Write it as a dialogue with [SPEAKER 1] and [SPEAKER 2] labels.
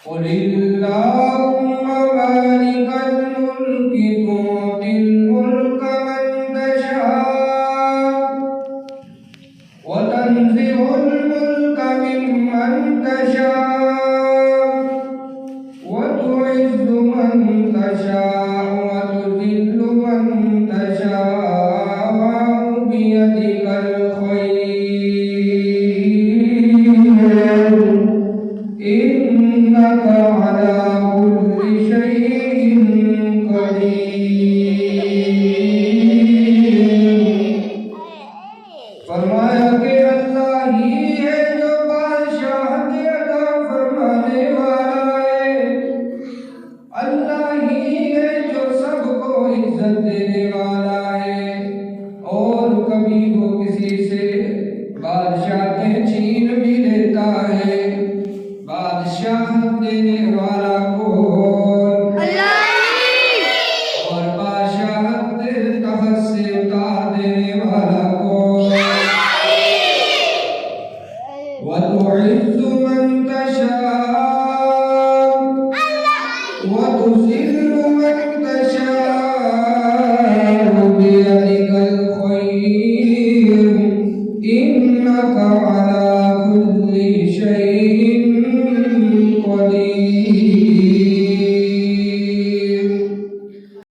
[SPEAKER 1] قل اللهم مالك الملك تؤتي الملك من تشاء وتنزع الملك ممن تشاء وتعز من تشاء وتذل من تشاء بيدك الخير إنك على كل شيء قدير। फरमाया कि अल्लाह ही है जो बादशाहत अता फरमाने वाला है, अल्लाह ही है जो सबको इज्जत देने वाला है और कभी वो किसी से बादशाहतें छीन भी लेता है। बादशाह देने वाला कौन? अल्लाह। और बादशाहत तख्त से उतार देने वाला कौन? वतुइज़्ज़ु मन तशाअ वतुज़िल्लु मन तशाअ बियदिकल खैर इन्नका अला कुल्ली शैइन